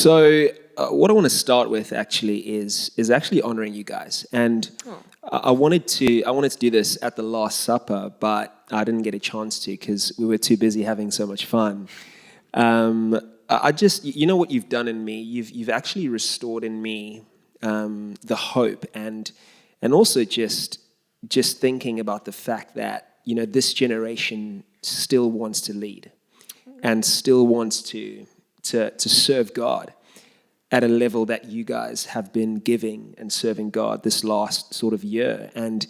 So what I want to start with actually is actually honoring you guys. And I wanted to do this at the Last Supper, but I didn't get a chance to because we were too busy having so much fun. I just, you know what you've done in me? You've actually restored in me the hope and also just thinking about the fact that, you know, this generation still wants to lead and still wants to serve God at a level that you guys have been giving and serving God this last sort of year. And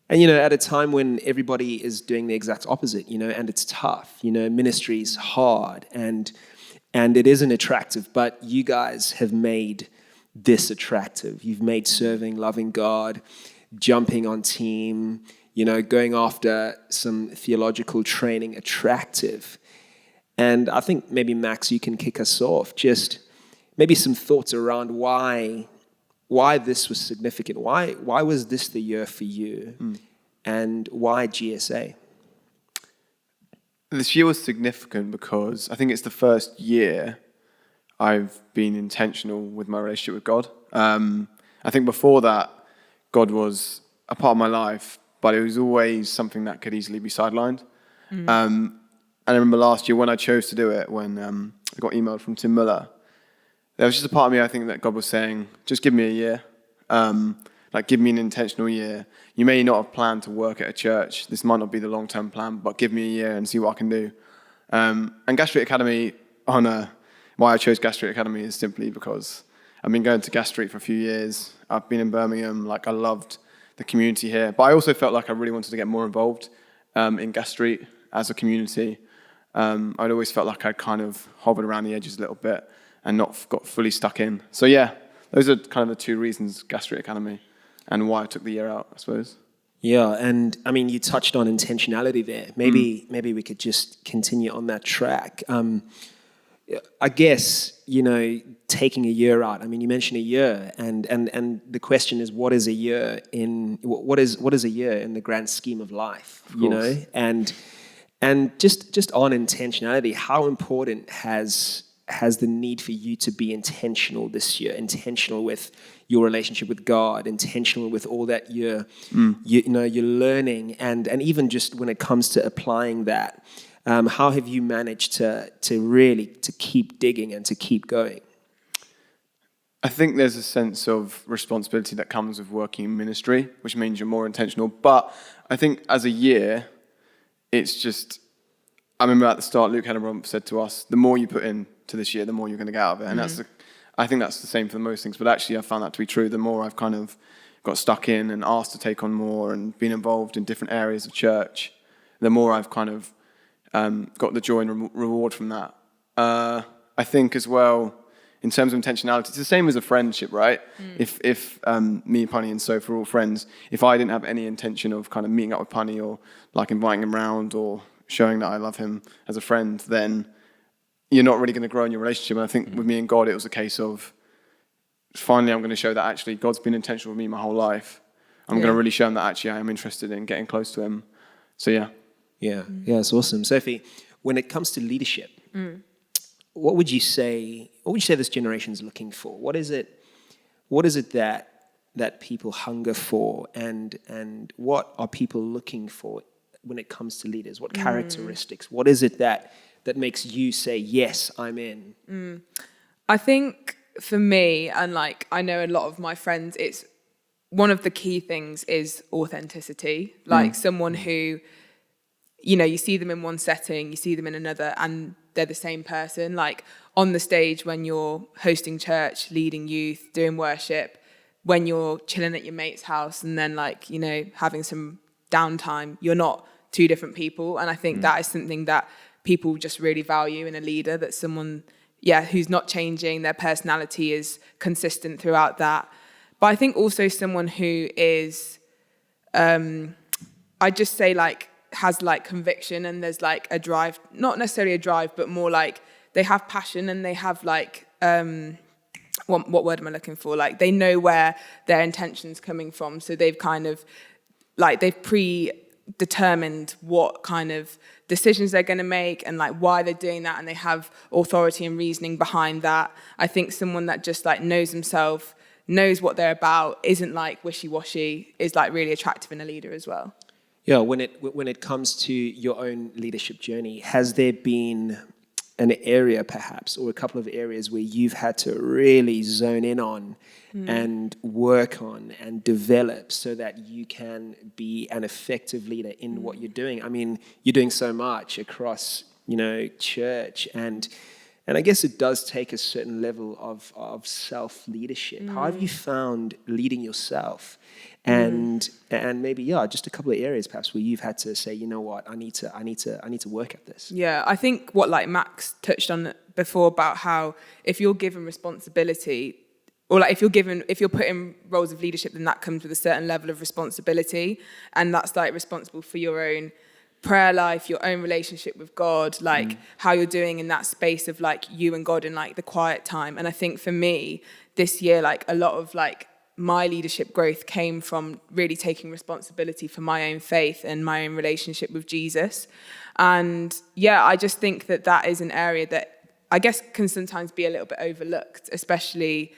you know, at a time when everybody is doing the exact opposite, you know, and it's tough, you know, ministry's hard and it isn't attractive, but you guys have made this attractive. You've made serving, loving God, jumping on team, you know, going after some theological training attractive. And I think maybe, Max, you can kick us off. Just maybe some thoughts around why this was significant. Why was this the year for you? And why GSA? This year was significant because I think it's the first year I've been intentional with my relationship with God. I think before that, God was a part of my life, but it was always something that could easily be sidelined. And I remember last year when I chose to do it, when I got emailed from Tim Muller, there was just a part of me, I think, that God was saying, just give me a year. Like, give me an intentional year. You may not have planned to work at a church. This might not be the long-term plan, but give me a year and see what I can do. And Gas Street Academy, why I chose Gas Street Academy is simply because I've been going to Gas Street for a few years. I've been in Birmingham. Like, I loved the community here. But I also felt like I really wanted to get more involved in Gas Street as a community. I'd always felt like I'd kind of hovered around the edges a little bit and not got fully stuck in. So yeah, those are kind of the two reasons, Gas Street Academy, and why I took the year out, I suppose. Yeah, and I mean, you touched on intentionality there. Maybe we could just continue on that track. I guess, you know, taking a year out. I mean, you mentioned a year, and the question is, what is a year in what is a year in the grand scheme of life? You know, and just on intentionality, how important has the need for you to be intentional this year, intentional with your relationship with God, intentional with all that you're learning, and even just when it comes to applying that, how have you managed to really keep digging and to keep going? I think there's a sense of responsibility that comes with working in ministry, which means you're more intentional. But I think as a year, it's just, I remember at the start, Luke Hellenbrump said to us, the more you put in to this year, the more you're going to get out of it. And I think that's the same for most things. But actually, I found that to be true. The more I've kind of got stuck in and asked to take on more and been involved in different areas of church, the more I've kind of got the joy and reward from that. I think as well, in terms of intentionality, it's the same as a friendship, right? If me, Pani, and Sophie are all friends, if I didn't have any intention of kind of meeting up with Pani or like inviting him round or showing that I love him as a friend, then you're not really going to grow in your relationship. And I think with me and God, it was a case of finally I'm going to show that actually God's been intentional with me my whole life. I'm going to really show him that actually I am interested in getting close to him. So yeah. Yeah, it's awesome. Sophie, when it comes to leadership, what would you say this generation is looking for? What is it that people hunger for, and what are people looking for when it comes to leaders? What characteristics? What is it that makes you say, yes, I'm in? I think for me, and like I know a lot of my friends, it's one of the key things is authenticity. Like someone who, you know, you see them in one setting, you see them in another, and they're the same person. Like on the stage when you're hosting church, leading youth, doing worship, when you're chilling at your mate's house and then like, you know, having some downtime, you're not two different people. And I think that is something that people just really value in a leader, that someone, who's not changing, their personality is consistent throughout that. But I think also someone who is, I just say like, has like conviction, and there's like a drive, not necessarily a drive, but more like they have passion and they have like, what word am I looking for? Like they know where their intention's coming from. So they've kind of like, they've predetermined what kind of decisions they're going to make and like why they're doing that, and they have authority and reasoning behind that. I think someone that just like knows themselves, knows what they're about, isn't like wishy-washy, is like really attractive in a leader as well. Yeah, when it comes to your own leadership journey, has there been an area perhaps, or a couple of areas where you've had to really zone in on and work on and develop so that you can be an effective leader in what you're doing? I mean, you're doing so much across, church, and I guess it does take a certain level of self-leadership. How have you found leading yourself? And maybe, just a couple of areas perhaps where you've had to say, you know what, I need to work at this. Yeah, I think what like Max touched on before about how if you're given responsibility, or like if you're put in roles of leadership, then that comes with a certain level of responsibility, and that's like responsible for your own prayer life, your own relationship with God, like how you're doing in that space of like you and God in like the quiet time. And I think for me this year, like a lot of like my leadership growth came from really taking responsibility for my own faith and my own relationship with Jesus. And yeah, I just think that is an area that I guess can sometimes be a little bit overlooked, especially,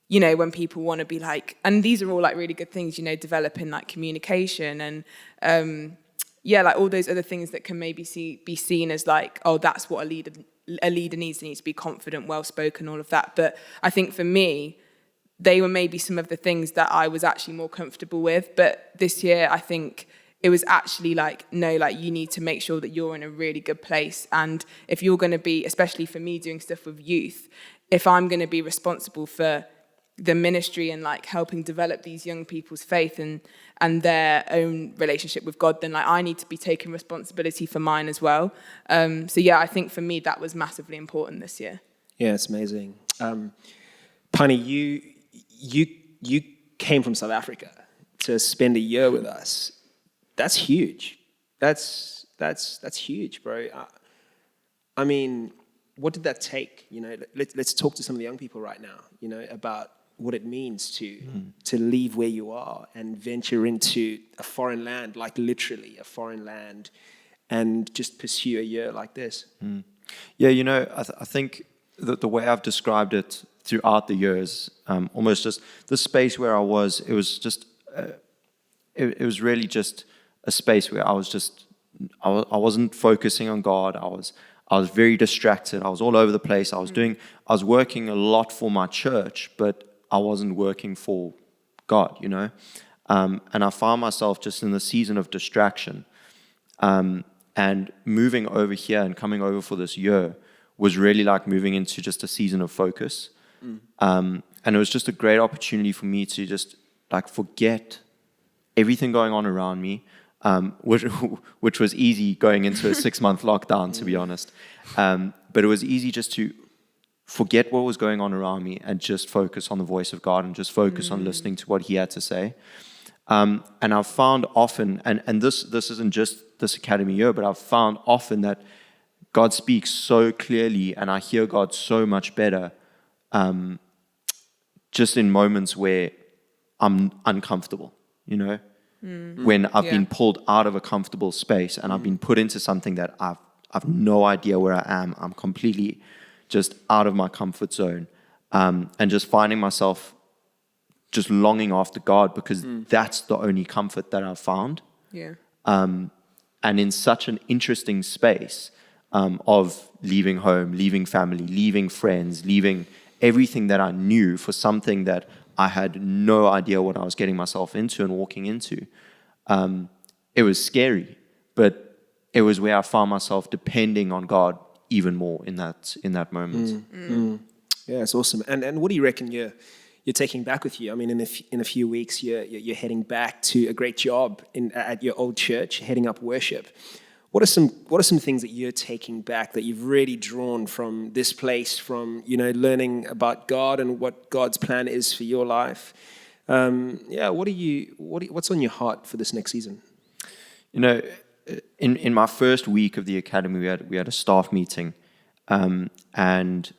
when people want to be like, and these are all like really good things, developing like communication and, like all those other things that can maybe be seen as like, oh, that's what a leader needs to be confident, well-spoken, all of that. But I think for me, they were maybe some of the things that I was actually more comfortable with. But this year, I think it was actually like, no, like you need to make sure that you're in a really good place. And if you're going to be, especially for me doing stuff with youth, if I'm going to be responsible for the ministry and like helping develop these young people's faith and their own relationship with God, then like I need to be taking responsibility for mine as well. So yeah, I think for me that was massively important this year. Yeah, it's amazing. Pani, you came from South Africa to spend a year with us. That's huge. That's huge, bro. I mean, what did that take? Let's talk to some of the young people right now, about what it means to leave where you are and venture into a foreign land, like literally a foreign land, and just pursue a year like this. Yeah, I think that the way I've described it throughout the years, almost just the space where I was, it was just, it was really just a space where I wasn't focusing on God. I was very distracted. I was all over the place. I was working a lot for my church, but I wasn't working for God, and I found myself just in the season of distraction, and moving over here and coming over for this year was really like moving into just a season of focus. And it was just a great opportunity for me to just like forget everything going on around me, which was easy going into a 6-month lockdown, to be honest. But it was easy just to forget what was going on around me and just focus on the voice of God and just focus on listening to what He had to say. And I've found often, and this isn't just this academy year, but I've found often that God speaks so clearly and I hear God so much better just in moments where I'm uncomfortable, when I've been pulled out of a comfortable space and I've been put into something that I've no idea where I am. I'm completely just out of my comfort zone, and just finding myself just longing after God because that's the only comfort that I've found. Yeah. And in such an interesting space of leaving home, leaving family, leaving friends, leaving everything that I knew for something that I had no idea what I was getting myself into and walking into. It was scary, but it was where I found myself depending on God even more in that moment. Yeah, it's awesome. And what do you reckon you're taking back with you? I mean, in a few weeks, you're heading back to a great job at your old church, heading up worship. What are some things that you're taking back that you've really drawn from this place, from learning about God and what God's plan is for your life? What's on your heart for this next season? In my first week of the academy, we had a staff meeting, and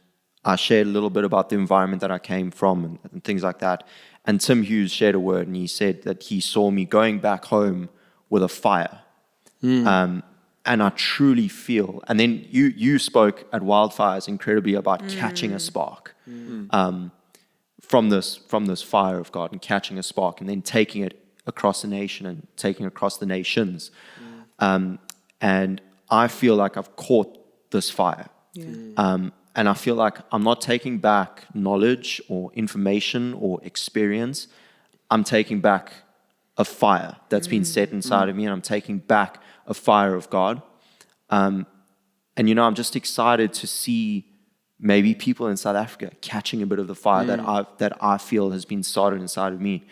I shared a little bit about the environment that I came from and things like that. And Tim Hughes shared a word, and he said that he saw me going back home with a fire. and I truly feel, and then you spoke at Wildfires incredibly about catching a spark from this fire of God, and catching a spark and then taking it across the nation and taking it across the nations. And I feel like I've caught this fire. And I feel like I'm not taking back knowledge or information or experience. I'm taking back a fire that's been set inside of me, and I'm taking back a fire of God. And, I'm just excited to see maybe people in South Africa catching a bit of the fire that I feel has been started inside of me.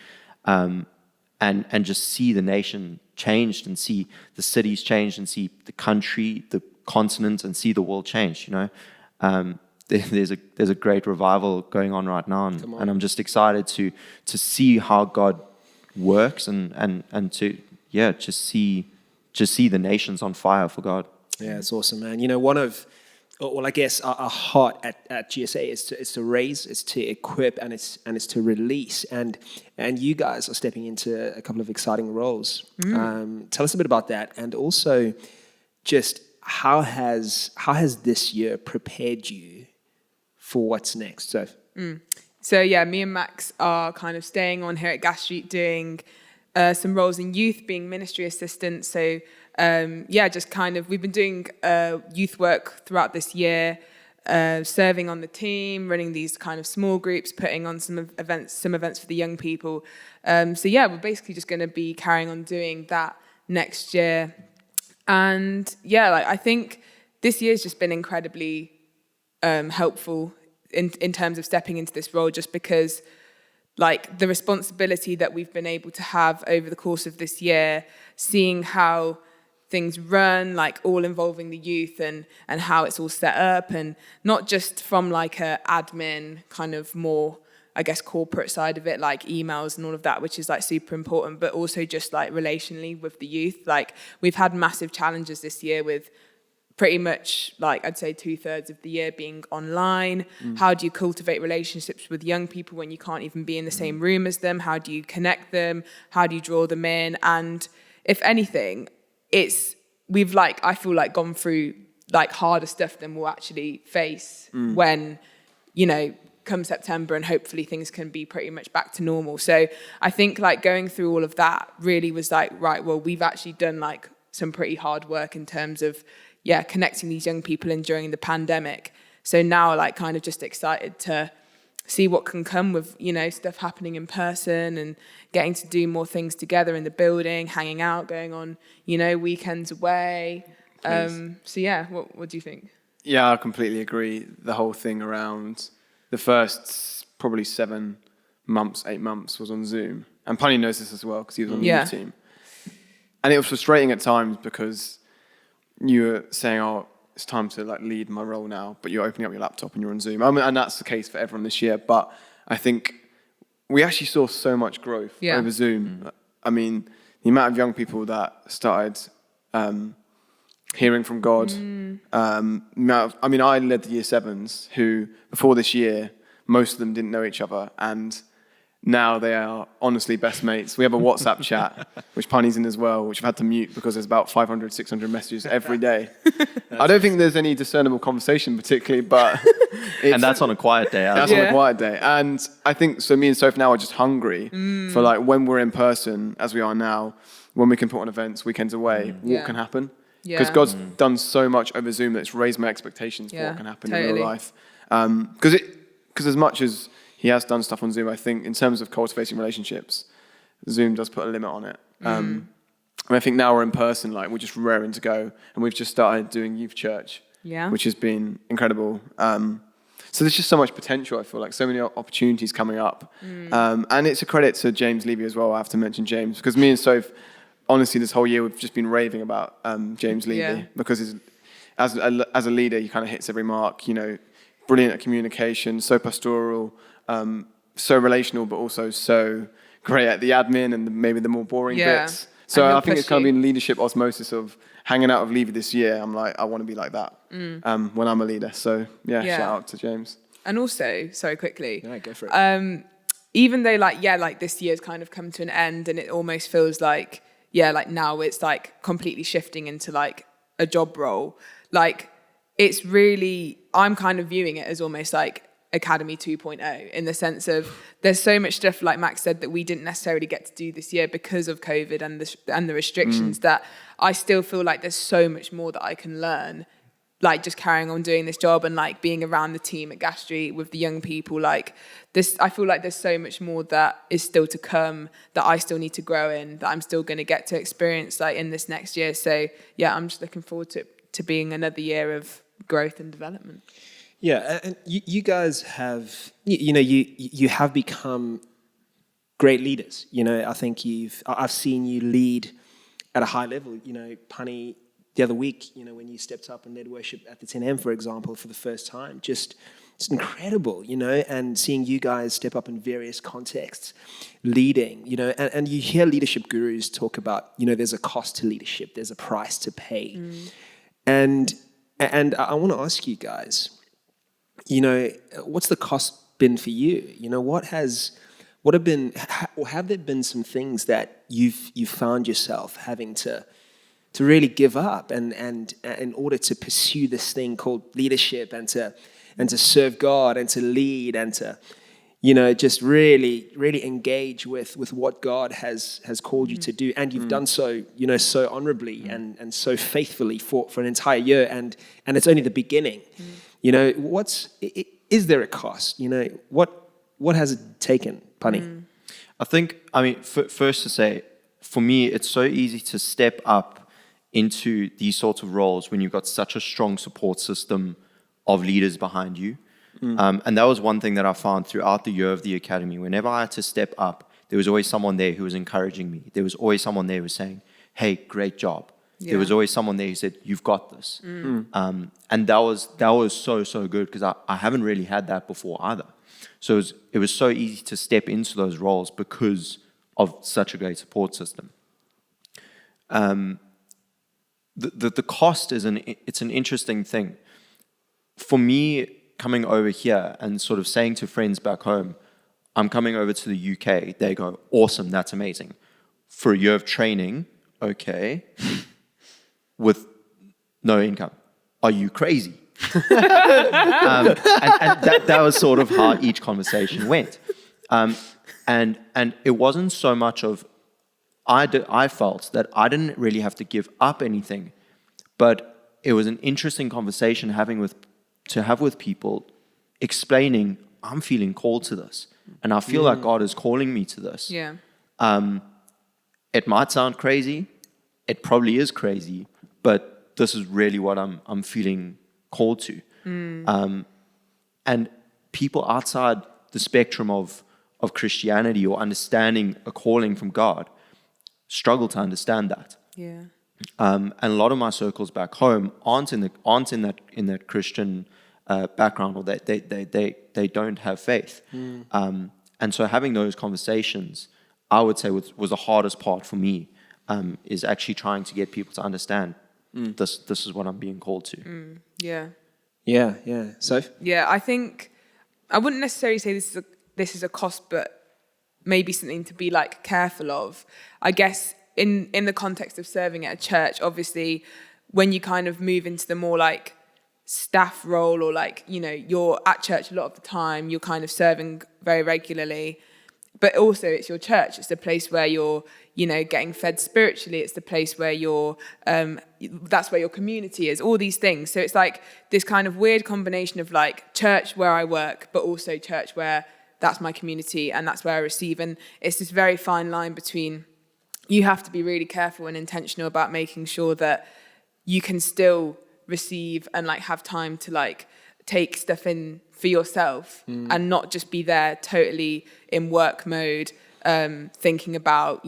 And just see the nation changed, and see the cities changed, and see the country, the continent, and see the world change. There's a great revival going on right now, and I'm just excited to see how God works, and to just see the nations on fire for God. Yeah, it's awesome, man. One of, well, I guess our heart at GSA is to raise, is to equip, and it's to release. And you guys are stepping into a couple of exciting roles. Tell us a bit about that, and also just how has this year prepared you for what's next? So yeah, me and Max are kind of staying on here at Gas Street, doing some roles in youth, being ministry assistants. So just kind of, we've been doing youth work throughout this year, serving on the team, running these kind of small groups, putting on some events for the young people. We're basically just going to be carrying on doing that next year. And I think this year's just been incredibly helpful in terms of stepping into this role, just because the responsibility that we've been able to have over the course of this year, seeing how things run, all involving the youth, and how it's all set up, and not just from a admin kind of more, I guess, corporate side of it, like emails and all of that, which is super important, but also just relationally with the youth. We've had massive challenges this year with pretty much I'd say 2/3 of the year being online. How do you cultivate relationships with young people when you can't even be in the same room as them? How do you connect them? How do you draw them in? And if anything, we've I feel gone through harder stuff than we'll actually face when, come September, and hopefully things can be pretty much back to normal. So I think going through all of that really was right, well, we've actually done some pretty hard work in terms of connecting these young people in during the pandemic. So now kind of just excited to see what can come with, stuff happening in person, and getting to do more things together in the building, hanging out, going on, weekends away. What do you think? Yeah, I completely agree. The whole thing around the first probably 8 months was on Zoom. And Pani knows this as well, because he was on the youth team. And it was frustrating at times, because you were saying, it's time to lead my role now, but you're opening up your laptop and you're on Zoom. And that's the case for everyone this year. But I think we actually saw so much growth over Zoom. I mean, the amount of young people that started hearing from God. I led the year 7s who, before this year, most of them didn't know each other. And now they are honestly best mates. We have a WhatsApp chat, which Pani's in as well, which I've had to mute because there's about 500, 600 messages every day. I don't think there's any discernible conversation particularly, but... and that's on a quiet day. That's on a quiet day. And I think, so me and Sophie now are just hungry for when we're in person, as we are now, when we can put on events, weekends away, what can happen. Because God's done so much over Zoom that it's raised my expectations for what can happen in real life. Because as much as he has done stuff on Zoom, I think in terms of cultivating relationships, Zoom does put a limit on it. And I think now we're in person, we're just raring to go. And we've just started doing youth church, which has been incredible. So there's just so much potential, I feel so many opportunities coming up. And it's a credit to James Levy as well. I have to mention James, because me and Soph, honestly, this whole year we've just been raving about James Levy, because as a leader, he kind of hits every mark, brilliant at communication, so pastoral, so relational, but also so great at the admin and maybe the more boring bits. So I think it's kind of been leadership osmosis of hanging out with Levy this year. I'm I want to be like that when I'm a leader. So shout out to James. And also, sorry, quickly. No, go for it. Even though this year's kind of come to an end, and it almost feels now it's completely shifting into a job role, like it's really, I'm kind of viewing it as almost like Academy 2.0 in the sense of there's so much stuff, like Max said, that we didn't necessarily get to do this year because of COVID and the restrictions, that I still feel like there's so much more that I can learn, like just carrying on doing this job and like being around the team at Gas Street with the young people. Like this, I feel like there's so much more that is still to come, that I still need to grow in, that I'm still going to get to experience like in this next year. So yeah, I'm just looking forward to being another year of growth and development. Yeah, and you guys have, you have become great leaders. I think I've seen you lead at a high level. Pani, the other week, when you stepped up and led worship at the 10M, for example, for the first time, it's incredible, and seeing you guys step up in various contexts, leading, and you hear leadership gurus talk about, there's a cost to leadership, there's a price to pay. And I want to ask you guys, what's the cost been for you? Have there been some things that you've found yourself having to really give up and in order to pursue this thing called leadership and to serve God and to lead and to just really engage with what God has called you to do, and you've done so so honorably and so faithfully for an entire year, and it's only the beginning. Is there a cost? What has it taken, Pani? First to say, for me, it's so easy to step up into these sorts of roles when you've got such a strong support system of leaders behind you. And that was one thing that I found throughout the year of the academy. Whenever I had to step up, there was always someone there who was encouraging me. There was always someone there who was saying, hey, great job. Yeah. There was always someone there who said, you've got this. And that was so good, because I haven't really had that before either. So it was so easy to step into those roles because of such a great support system. The cost it's an interesting thing. For me, coming over here and sort of saying to friends back home, I'm coming over to the UK, they go, awesome, that's amazing. For a year of training, okay, with no income. Are you crazy? and that was sort of how each conversation went. And it wasn't so much of, I felt that I didn't really have to give up anything, but it was an interesting conversation to have with people, explaining, I'm feeling called to this, and I feel like God is calling me to this. Yeah. It might sound crazy, it probably is crazy, but this is really what I'm feeling called to. And people outside the spectrum of Christianity or understanding a calling from God struggle to understand that. Yeah. And a lot of my circles back home aren't in that Christian background, or they don't have faith. And so having those conversations, I would say was the hardest part for me, is actually trying to get people to understand this is what I'm being called to. Yeah. Sophie? Yeah, I think I wouldn't necessarily say this is a cost, but maybe something to be like careful of. I guess in the context of serving at a church, obviously, when you kind of move into the more like staff role, or like, you're at church a lot of the time, you're kind of serving very regularly, but also it's your church. It's the place where you're, getting fed spiritually. It's the place where you're, that's where your community is, all these things. So it's like this kind of weird combination of like church where I work, but also church where that's my community and that's where I receive. And it's this very fine line between, you have to be really careful and intentional about making sure that you can still receive and like have time to like take stuff in for yourself, and not just be there totally in work mode, thinking about,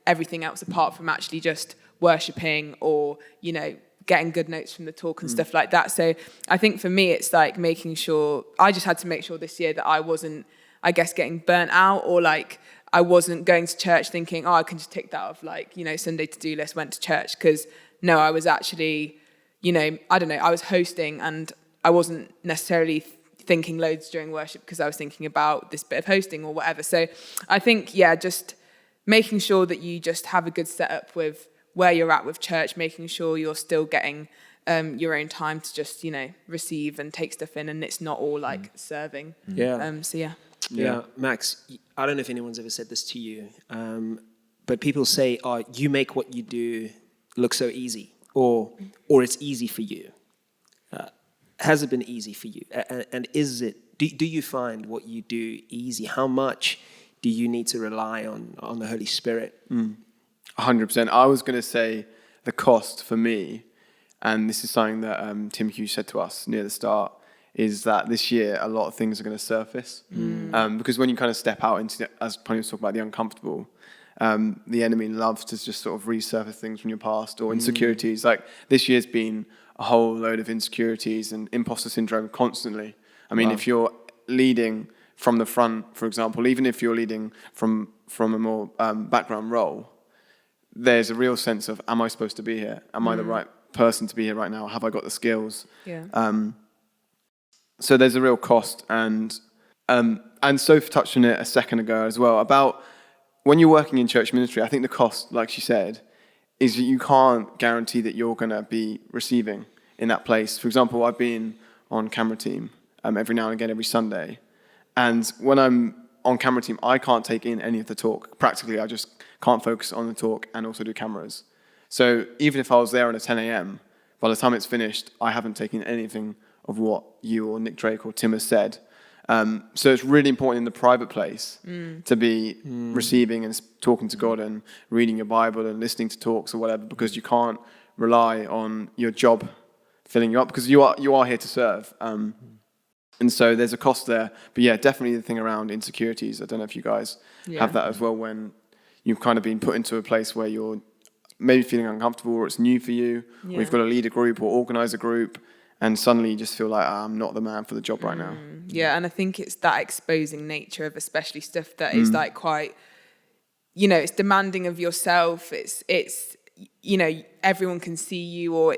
everything else apart from actually just worshipping or, getting good notes from the talk and stuff like that. So I think for me, it's like making sure, I just had to make sure this year that I wasn't, I guess, getting burnt out, or like I wasn't going to church thinking, I can just tick that off, like, Sunday to-do list, went to church. Because no, I was actually, I don't know, I was hosting and I wasn't necessarily thinking loads during worship because I was thinking about this bit of hosting or whatever. So I think, just making sure that you just have a good setup with where you're at with church, making sure you're still getting your own time to just, receive and take stuff in, and it's not all like serving. Yeah. Yeah. Max, I don't know if anyone's ever said this to you, but people say, "Oh, you make what you do look so easy," or "It's easy for you." Has it been easy for you? And is it? Do you find what you do easy? How much do you need to rely on the Holy Spirit? 100%. I was going to say the cost for me, and this is something that Tim Hughes said to us near the start, is that this year a lot of things are going to surface. Because when you kind of step out into, as Pani was talking about, the uncomfortable, the enemy loves to just sort of resurface things from your past or insecurities. Like this year's been a whole load of insecurities and imposter syndrome constantly. I mean, if you're leading from the front, for example, even if you're leading from a more background role, there's a real sense of, am I supposed to be here? Am I the right person to be here right now? Have I got the skills? Yeah. So there's a real cost. And Sophie touched on it a second ago as well, about when you're working in church ministry, I think the cost, like she said, is that you can't guarantee that you're going to be receiving in that place. For example, I've been on camera team every now and again, every Sunday. And when I'm on camera team, I can't take in any of the talk. Practically, I just can't focus on the talk and also do cameras. So even if I was there at 10 a.m., by the time it's finished, I haven't taken anything of what you or Nick Drake or Tim has said. So it's really important in the private place to be receiving and talking to God and reading your Bible and listening to talks or whatever, because you can't rely on your job filling you up, because you are here to serve. And so there's a cost there. But yeah, definitely the thing around insecurities. I don't know if you guys have that as well, when you've kind of been put into a place where you're maybe feeling uncomfortable, or it's new for you, or you've got to lead a group or organize a group, and suddenly you just feel like, I'm not the man for the job right now. Yeah, and I think it's that exposing nature of especially stuff that is like quite, it's demanding of yourself. It's everyone can see you, or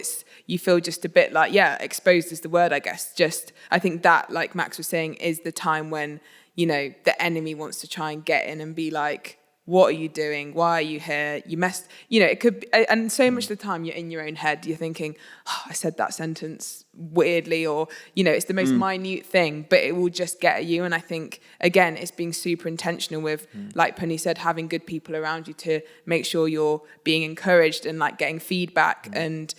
you feel just a bit like, exposed is the word, I guess. Just, I think that, like Max was saying, is the time when, the enemy wants to try and get in and be like, what are you doing? Why are you here? You messed, it could be, and so much of the time you're in your own head, you're thinking, I said that sentence weirdly, or, it's the most minute thing, but it will just get at you. And I think, again, it's being super intentional with, like Pani said, having good people around you to make sure you're being encouraged and like getting feedback and,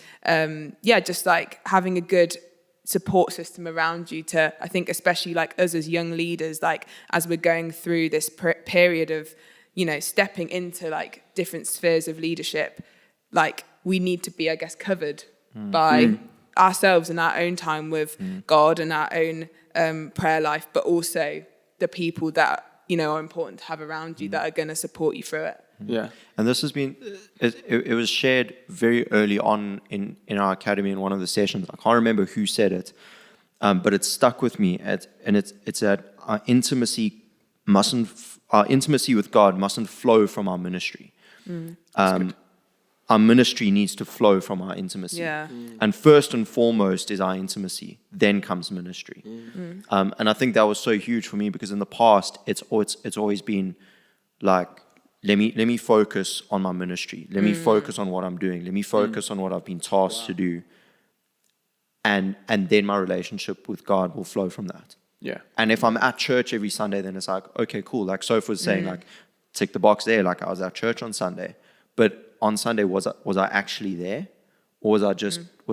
just like having a good support system around you to, I think, especially like us as young leaders, like as we're going through this period of, stepping into like different spheres of leadership, like we need to be, I guess, covered by ourselves and our own time with God and our own prayer life, but also the people that, are important to have around you that are going to support you through it. Yeah. And this has been, it was shared very early on in our academy in one of the sessions. I can't remember who said it, but it stuck with me. And it's that our intimacy with God mustn't flow from our ministry. Our ministry needs to flow from our intimacy. Yeah. And first and foremost is our intimacy, then comes ministry. And I think that was so huge for me, because in the past, it's always been like, let me focus on my ministry. Let me focus on what I'm doing. Let me focus on what I've been tasked to do. And then my relationship with God will flow from that. Yeah. And if I'm at church every Sunday, then it's like, okay, cool. Like Sophie was saying, like, tick the box there. Like, I was at church on Sunday. But on Sunday, was I actually there? Or was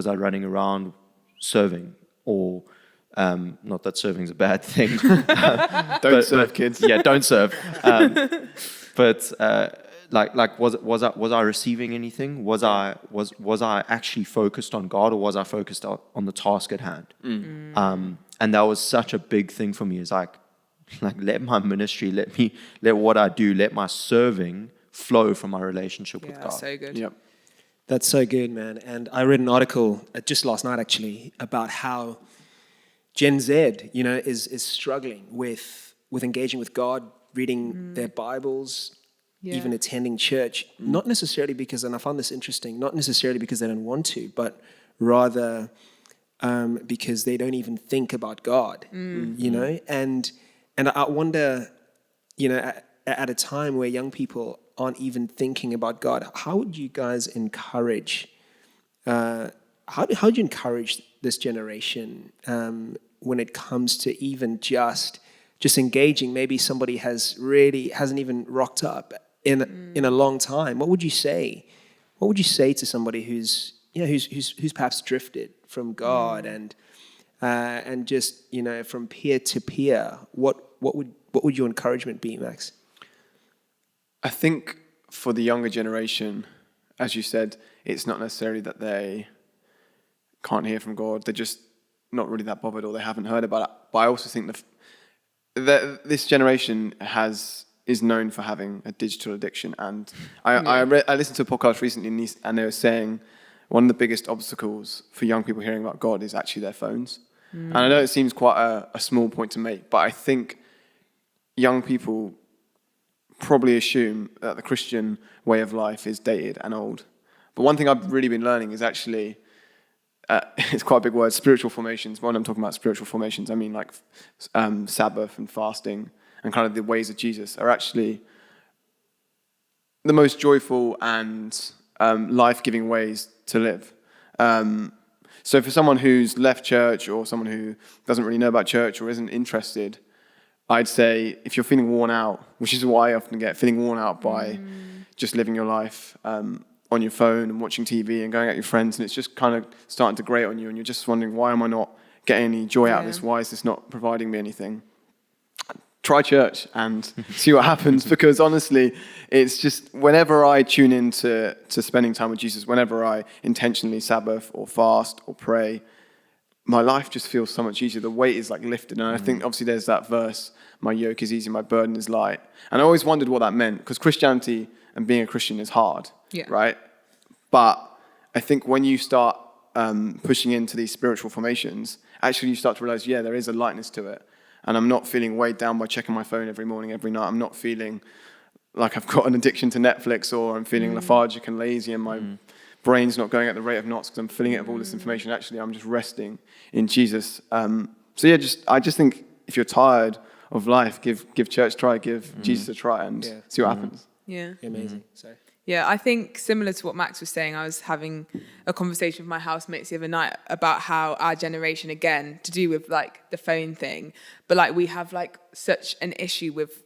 I running around serving? Or, not that serving is a bad thing. Don't serve, kids. Yeah, don't serve. Was I receiving anything? Was I actually focused on God, or was I focused on the task at hand? And that was such a big thing for me. Is like let my ministry, let what I do, let my serving flow from my relationship with God. That's so good. Yep. That's so good, man. And I read an article just last night, actually, about how Gen Z, is struggling with engaging with God, reading their Bibles, even attending church. Not necessarily because, and I found this interesting, not necessarily because they don't want to, but rather because they don't even think about God, and I wonder, at a time where young people aren't even thinking about God, how would you guys encourage? How do you encourage this generation when it comes to even just engaging? Maybe somebody hasn't even rocked up in a long time. What would you say? What would you say to somebody who's perhaps drifted from God and just from peer to peer? What would your encouragement be, Max? I think for the younger generation, as you said, it's not necessarily that they can't hear from God. They're just not really that bothered, or they haven't heard about it. But I also think that this generation is known for having a digital addiction. And I listened to a podcast recently, and they were saying one of the biggest obstacles for young people hearing about God is actually their phones. And I know it seems quite a small point to make, but I think young people probably assume that the Christian way of life is dated and old. But one thing I've really been learning is actually, it's quite a big word, spiritual formations. When I'm talking about spiritual formations, I mean like Sabbath and fasting and kind of the ways of Jesus are actually the most joyful and life-giving ways to live. So for someone who's left church, or someone who doesn't really know about church or isn't interested, I'd say if you're feeling worn out, which is what I often get, feeling worn out by just living your life on your phone and watching TV and going out with your friends, and it's just kind of starting to grate on you, and you're just wondering, why am I not getting any joy out of this? Why is this not providing me anything? Try church and see what happens, because honestly, it's just whenever I tune into spending time with Jesus, whenever I intentionally Sabbath or fast or pray, my life just feels so much easier. The weight is like lifted. And I think obviously there's that verse, my yoke is easy, my burden is light. And I always wondered what that meant, because Christianity and being a Christian is hard, right? But I think when you start pushing into these spiritual formations, actually you start to realize, there is a lightness to it. And I'm not feeling weighed down by checking my phone every morning, every night. I'm not feeling like I've got an addiction to Netflix, or I'm feeling lethargic and lazy and my brain's not going at the rate of knots because I'm filling it with all this information. Actually, I'm just resting in Jesus. I just think if you're tired of life, give church a try, give Jesus a try, and see what happens. Yeah. Amazing. So. Yeah, I think similar to what Max was saying, I was having a conversation with my housemates the other night about how our generation, again, to do with like the phone thing, but like we have like such an issue with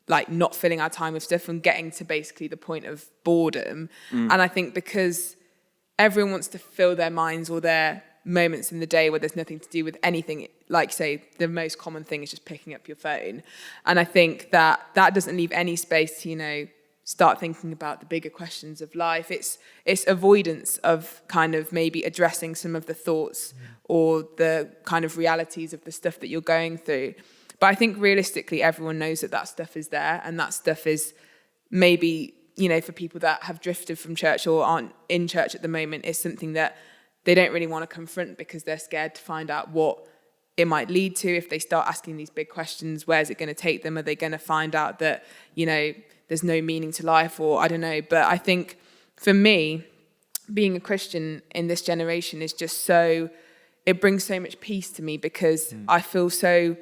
like not filling our time with stuff and getting to basically the point of boredom. And I think because everyone wants to fill their minds or their moments in the day where there's nothing to do with anything, like say the most common thing is just picking up your phone. And I think that doesn't leave any space to, start thinking about the bigger questions of life. It's avoidance of kind of maybe addressing some of the thoughts or the kind of realities of the stuff that you're going through. But I think realistically, everyone knows that stuff is there, and that stuff is maybe, for people that have drifted from church or aren't in church at the moment, is something that they don't really want to confront because they're scared to find out what it might lead to if they start asking these big questions. Where's it going to take them? Are they going to find out that, there's no meaning to life, or I don't know. But I think for me, being a Christian in this generation is just it brings so much peace to me, because I feel so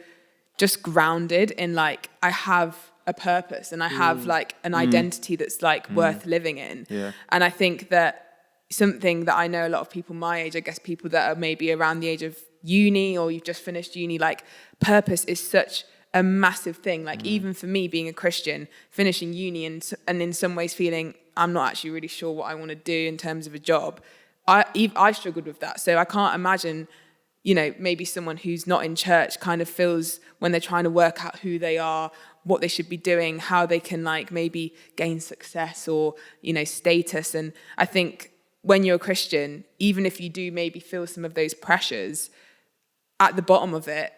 just grounded in like, I have a purpose and I have like an identity that's like worth living in. Yeah. And I think that something that I know a lot of people my age, I guess people that are maybe around the age of uni or you've just finished uni, like purpose is such a massive thing. Like even for me being a Christian, finishing uni and in some ways feeling I'm not actually really sure what I want to do in terms of a job. I struggled with that. So I can't imagine, maybe someone who's not in church kind of feels when they're trying to work out who they are, what they should be doing, how they can like maybe gain success or, status. And I think when you're a Christian, even if you do maybe feel some of those pressures, at the bottom of it,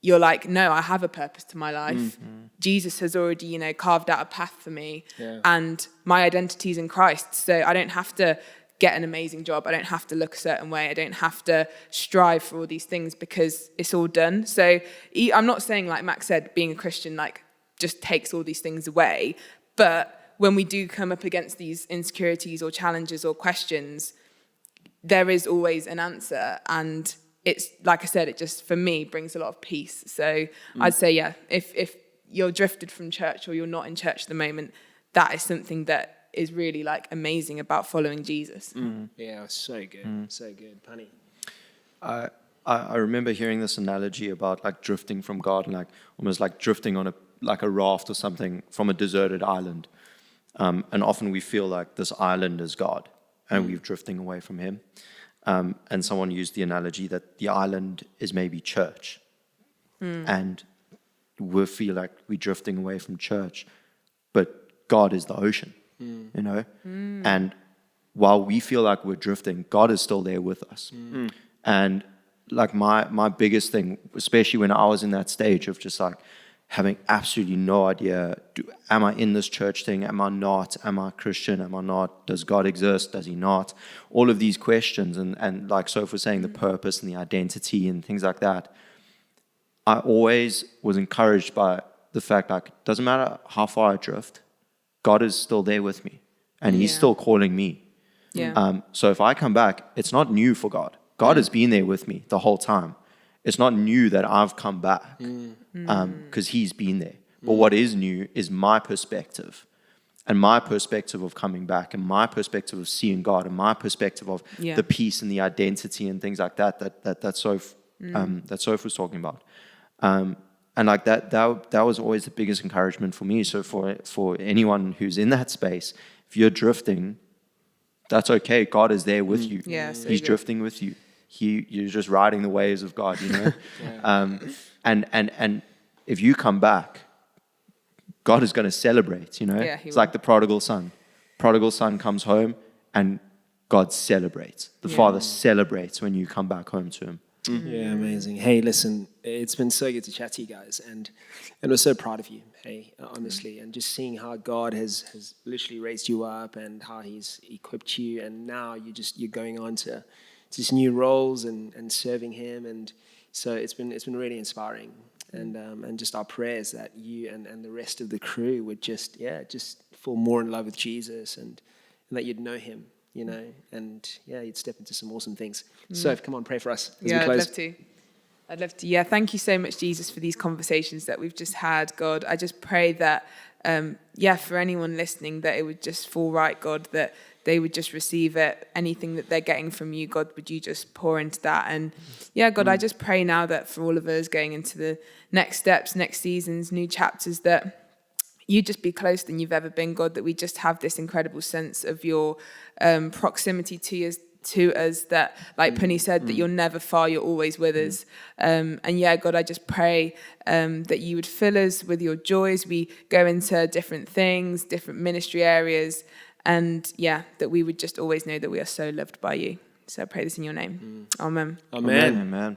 you're like, no, I have a purpose to my life. Jesus has already, carved out a path for me, and my identity's in Christ. So I don't have to get an amazing job. I don't have to look a certain way. I don't have to strive for all these things because it's all done. So I'm not saying, like Max said, being a Christian, like, just takes all these things away. But when we do come up against these insecurities or challenges or questions, there is always an answer. And it's, like I said, it just, for me, brings a lot of peace. So I'd say, if you're drifted from church or you're not in church at the moment, that is something that is really like amazing about following Jesus. Yeah, so good, so good. Pani. I remember hearing this analogy about like drifting from God, and like almost like drifting on a raft or something from a deserted island. And often we feel like this island is God, and we're drifting away from Him. And someone used the analogy that the island is maybe church, and we feel like we're drifting away from church, but God is the ocean, you know. And while we feel like we're drifting, God is still there with us. And like my biggest thing, especially when I was in that stage of just like having absolutely no idea, am I in this church thing? Am I not? Am I Christian? Am I not? Does God exist? Does He not? All of these questions, and like Sophie was saying, the purpose and the identity and things like that. I always was encouraged by the fact, like, it doesn't matter how far I drift, God is still there with me, and He's still calling me. So if I come back, it's not new for God. God has been there with me the whole time. It's not new that I've come back because He's been there. But what is new is my perspective, and my perspective of coming back, and my perspective of seeing God, and my perspective of the peace and the identity and things like that Soph was talking about. And like that was always the biggest encouragement for me. So for anyone who's in that space, if you're drifting, that's okay. God is there with you. He's drifting with you. You're just riding the waves of God, you know. And if you come back, God is going to celebrate, you know. It's like the prodigal son. Prodigal son comes home, and God celebrates. The Father celebrates when you come back home to Him. Yeah, amazing. Hey, listen, it's been so good to chat to you guys, and we're so proud of you, hey, honestly, and just seeing how God has literally raised you up and how He's equipped you, and now you're going on to just new roles and serving Him, and so it's been really inspiring, and just our prayers that you and the rest of the crew would just fall more in love with Jesus, and that you'd know Him, you know, and you'd step into some awesome things. Soph, come on, pray for us as we close. I'd love to. Yeah, thank you so much, Jesus, for these conversations that we've just had, God. I just pray that, for anyone listening, that it would just fall right, God, that they would just receive it. Anything that they're getting from you, God, would you just pour into that? And God, I just pray now that for all of us going into the next steps, next seasons, new chapters, that you just be closer than you've ever been, God, that we just have this incredible sense of your proximity to us, that, like Pani said, that you're never far, you're always with us. And God, I just pray that you would fill us with your joys. We go into different things, different ministry areas, and that we would just always know that we are so loved by you. So I pray this in your name. Amen. Amen. Amen.